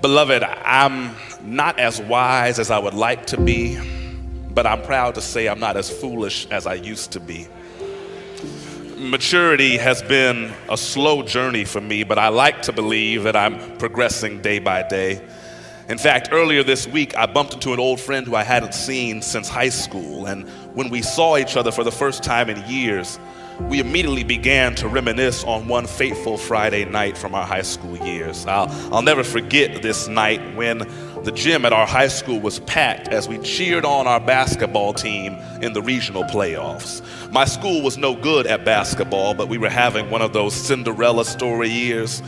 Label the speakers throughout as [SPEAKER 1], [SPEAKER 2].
[SPEAKER 1] Beloved, I'm not as wise as I would like to be, but I'm proud to say I'm not as foolish as I used to be. Maturity has been a slow journey for me, but I like to believe that I'm progressing day by day. In fact, earlier this week, I bumped into an old friend who I hadn't seen since high school, and when we saw each other for the first time in years, we immediately began to reminisce on one fateful Friday night from our high school years. I'll never forget this night when the gym at our high school was packed as we cheered on our basketball team in the regional playoffs. My school was no good at basketball, but we were having one of those Cinderella story years.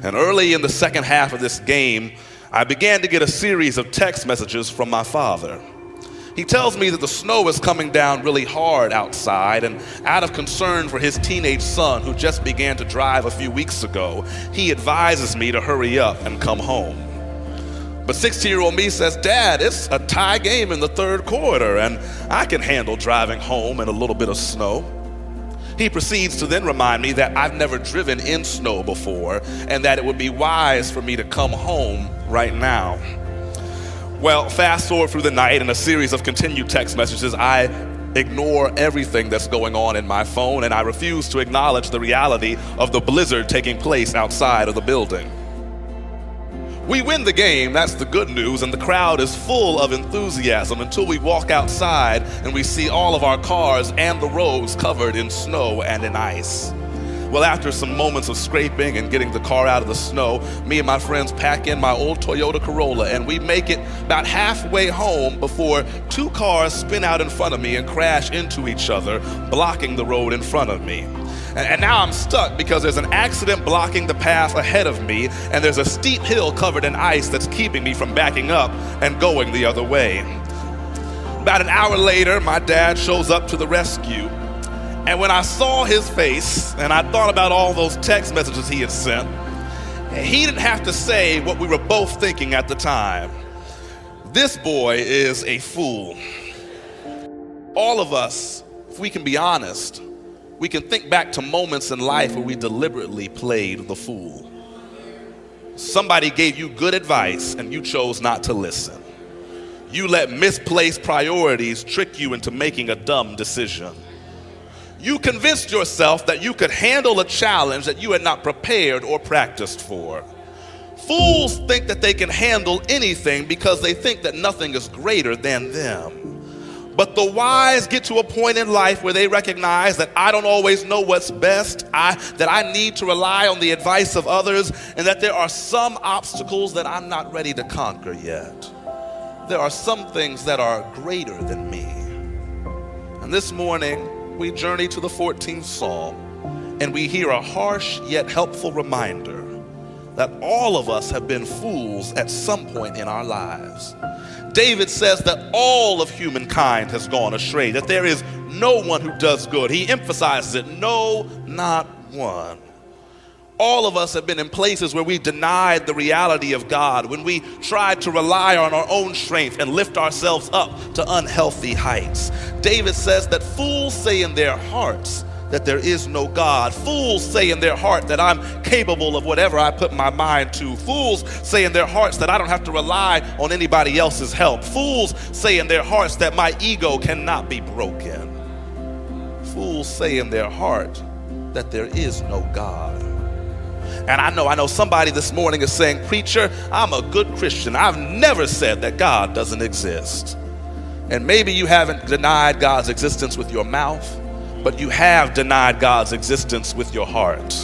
[SPEAKER 1] And early in the second half of this game, I began to get a series of text messages from my father. He tells me that the snow is coming down really hard outside, and out of concern for his teenage son who just began to drive a few weeks ago, he advises me to hurry up and come home. But 16-year-old me says, "Dad, it's a tie game in the third quarter, and I can handle driving home in a little bit of snow." He proceeds to then remind me that I've never driven in snow before, and that it would be wise for me to come home right now. Well, fast forward through the night and a series of continued text messages, I ignore everything that's going on in my phone, and I refuse to acknowledge the reality of the blizzard taking place outside of the building. We win the game, that's the good news, and the crowd is full of enthusiasm until we walk outside and we see all of our cars and the roads covered in snow and in ice. Well, after some moments of scraping and getting the car out of the snow, me and my friends pack in my old Toyota Corolla, and we make it about halfway home before two cars spin out in front of me and crash into each other, blocking the road in front of me. And now I'm stuck because there's an accident blocking the path ahead of me, and there's a steep hill covered in ice that's keeping me from backing up and going the other way. About an hour later, my dad shows up to the rescue. And when I saw his face and I thought about all those text messages he had sent, he didn't have to say what we were both thinking at the time. This boy is a fool. All of us, if we can be honest, we can think back to moments in life where we deliberately played the fool. Somebody gave you good advice and you chose not to listen. You let misplaced priorities trick you into making a dumb decision. You convinced yourself that you could handle a challenge that you had not prepared or practiced for. Fools think that they can handle anything because they think that nothing is greater than them. But the wise get to a point in life where they recognize that I don't always know what's best, that I need to rely on the advice of others, and that there are some obstacles that I'm not ready to conquer yet. There are some things that are greater than me. And this morning, we journey to the 14th Psalm, and we hear a harsh yet helpful reminder that all of us have been fools at some point in our lives. David says that all of humankind has gone astray, that there is no one who does good. He emphasizes it, no, not one. All of us have been in places where we denied the reality of God, when we tried to rely on our own strength and lift ourselves up to unhealthy heights. David says that fools say in their hearts that there is no God. Fools say in their heart that I'm capable of whatever I put my mind to. Fools say in their hearts that I don't have to rely on anybody else's help. Fools say in their hearts that my ego cannot be broken. Fools say in their heart that there is no God. And I know somebody this morning is saying, "Preacher, I'm a good Christian. I've never said that God doesn't exist." And maybe you haven't denied God's existence with your mouth, but you have denied God's existence with your heart.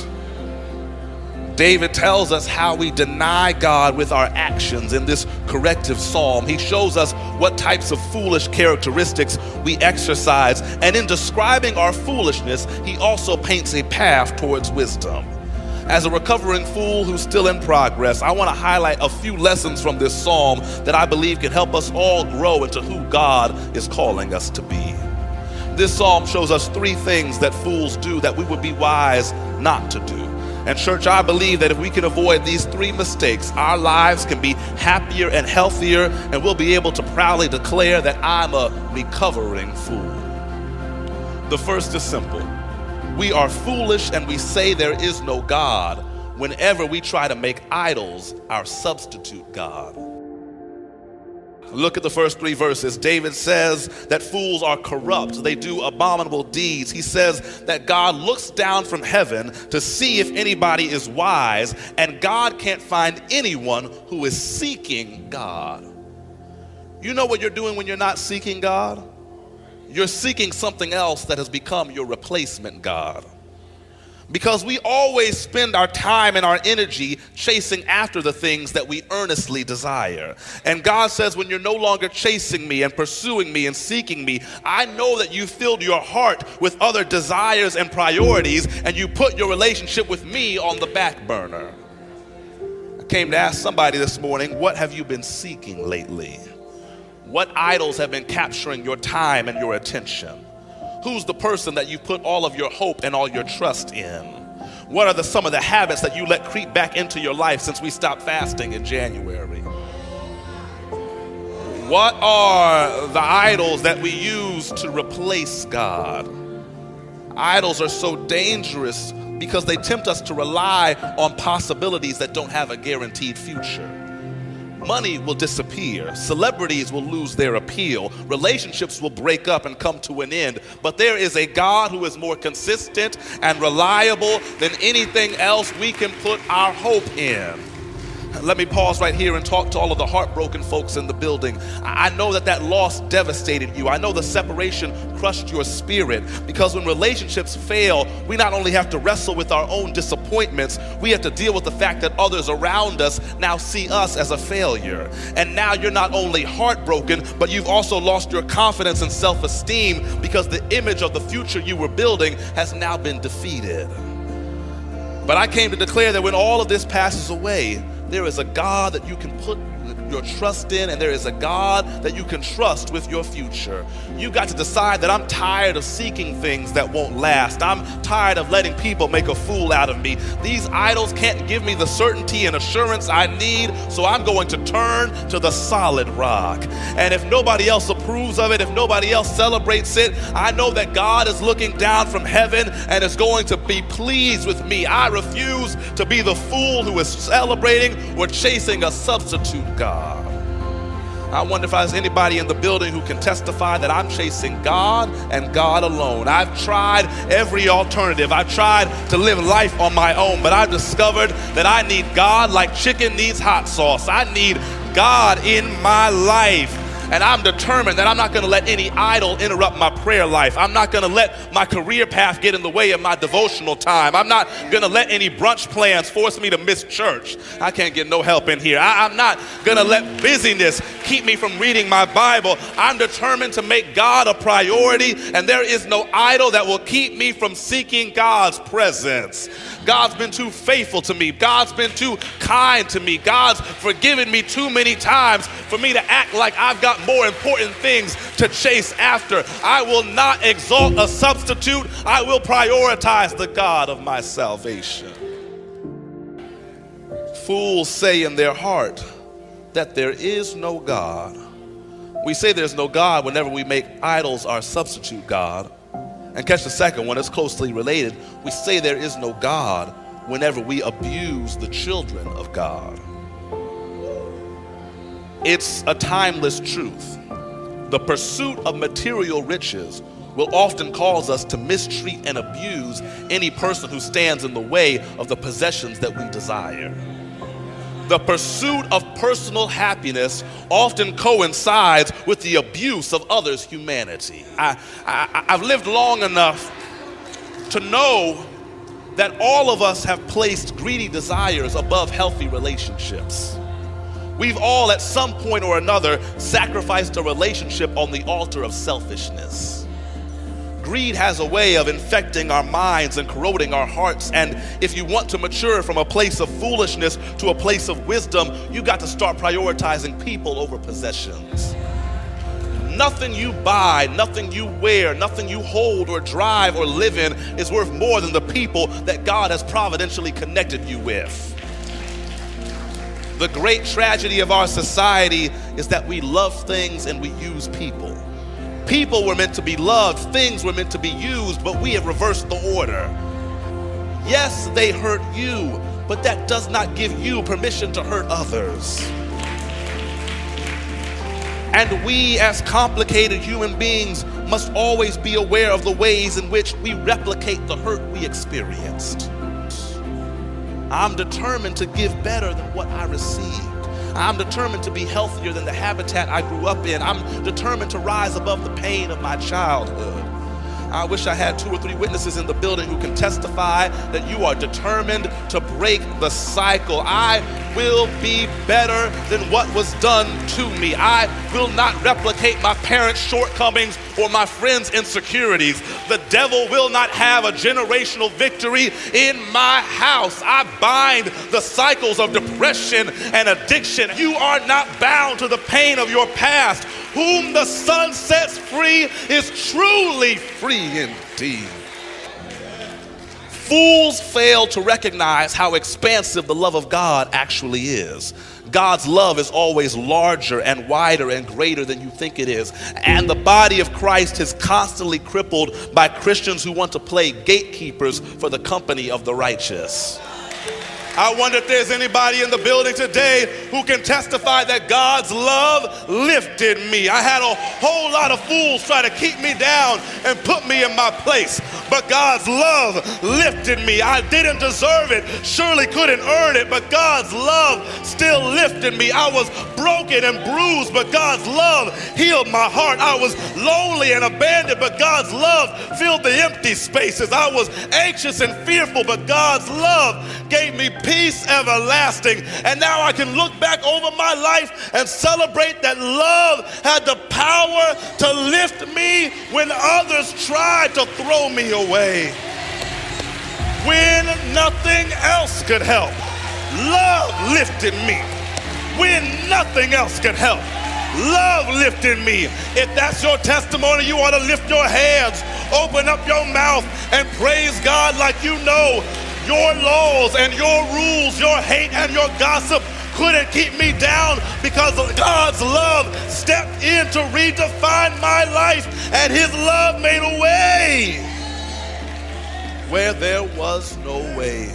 [SPEAKER 1] David tells us how we deny God with our actions in this corrective psalm. He shows us what types of foolish characteristics we exercise, and in describing our foolishness, he also paints a path towards wisdom. As a recovering fool who's still in progress, I want to highlight a few lessons from this psalm that I believe can help us all grow into who God is calling us to be. This psalm shows us three things that fools do that we would be wise not to do. And church, I believe that if we can avoid these three mistakes, our lives can be happier and healthier, and we'll be able to proudly declare that I'm a recovering fool. The first is simple. We are foolish and we say there is no God whenever we try to make idols our substitute God. Look at the first 3 verses. David says that fools are corrupt. They do abominable deeds. He says that God looks down from heaven to see if anybody is wise, and God can't find anyone who is seeking God. You know what you're doing when you're not seeking God? You're seeking something else that has become your replacement God. Because we always spend our time and our energy chasing after the things that we earnestly desire. And God says, when you're no longer chasing me and pursuing me and seeking me, I know that you filled your heart with other desires and priorities, and you put your relationship with me on the back burner. I came to ask somebody this morning, what have you been seeking lately? What idols have been capturing your time and your attention? Who's the person that you put all of your hope and all your trust in? What are some of the habits that you let creep back into your life since we stopped fasting in January? What are the idols that we use to replace God? Idols are so dangerous because they tempt us to rely on possibilities that don't have a guaranteed future. Money will disappear. Celebrities will lose their appeal. Relationships will break up and come to an end. But there is a God who is more consistent and reliable than anything else we can put our hope in. Let me pause right here and talk to all of the heartbroken folks in the building. I know that loss devastated you. I know the separation crushed your spirit, because when relationships fail, we not only have to wrestle with our own disappointments, we have to deal with the fact that others around us now see us as a failure. And now you're not only heartbroken, but you've also lost your confidence and self-esteem, because the image of the future you were building has now been defeated. But I came to declare that when all of this passes away, there is a God that you can put your trust in, and there is a God that you can trust with your future. You got to decide that I'm tired of seeking things that won't last. I'm tired of letting people make a fool out of me. These idols can't give me the certainty and assurance I need, so I'm going to turn to the solid rock. And if nobody else approves of it, if nobody else celebrates it, I know that God is looking down from heaven and is going to be pleased with me. I refuse to be the fool who is celebrating or chasing a substitute God. I wonder if there's anybody in the building who can testify that I'm chasing God and God alone. I've tried every alternative. I've tried to live life on my own, but I've discovered that I need God like chicken needs hot sauce. I need God in my life. And I'm determined that I'm not going to let any idol interrupt my prayer life. I'm not going to let my career path get in the way of my devotional time. I'm not going to let any brunch plans force me to miss church. I can't get no help in here. I'm not going to let busyness keep me from reading my Bible. I'm determined to make God a priority, and there is no idol that will keep me from seeking God's presence. God's been too faithful to me. God's been too kind to me. God's forgiven me too many times for me to act like I've got more important things to chase after. I will not exalt a substitute. I will prioritize the God of my salvation. Fools say in their heart that there is no God. We say there's no God whenever we make idols our substitute God. And catch the second one, it's closely related. We say there is no God whenever we abuse the children of God. It's a timeless truth. The pursuit of material riches will often cause us to mistreat and abuse any person who stands in the way of the possessions that we desire. The pursuit of personal happiness often coincides with the abuse of others' humanity. I've lived long enough to know that all of us have placed greedy desires above healthy relationships. We've all at some point or another sacrificed a relationship on the altar of selfishness. Greed has a way of infecting our minds and corroding our hearts, and if you want to mature from a place of foolishness to a place of wisdom, you got to start prioritizing people over possessions. Nothing you buy, nothing you wear, nothing you hold or drive or live in is worth more than the people that God has providentially connected you with. The great tragedy of our society is that we love things and we use people. People were meant to be loved, things were meant to be used, but we have reversed the order. Yes, they hurt you, but that does not give you permission to hurt others. And we, as complicated human beings, must always be aware of the ways in which we replicate the hurt we experienced. I'm determined to give better than what I received. I'm determined to be healthier than the habitat I grew up in. I'm determined to rise above the pain of my childhood. I wish I had 2 or 3 witnesses in the building who can testify that you are determined to break the cycle. I will be better than what was done to me. I will not replicate my parents' shortcomings or my friends' insecurities. The devil will not have a generational victory in my house. I bind the cycles of depression and addiction. You are not bound to the pain of your past. Whom the Son sets free is truly free indeed. Fools fail to recognize how expansive the love of God actually is. God's love is always larger and wider and greater than you think it is. And the body of Christ is constantly crippled by Christians who want to play gatekeepers for the company of the righteous. I wonder if there's anybody in the building today who can testify that God's love lifted me. I had a whole lot of fools try to keep me down and put me in my place, but God's love lifted me. I didn't deserve it, surely couldn't earn it, but God's love still lifted me. I was broken and bruised, but God's love healed my heart. I was lonely and abandoned, but God's love filled the empty spaces. I was anxious and fearful, but God's love gave me peace everlasting. And now I can look back over my life and celebrate that love had the power to lift me when others tried to throw me away. When nothing else could help, love lifted me. When nothing else could help, love lifted me. If that's your testimony, you ought to lift your hands, open up your mouth, and praise God like you know your laws and your rules, your hate and your gossip couldn't keep me down, because God's love stepped in to redefine my life, and his love made a way where there was no way.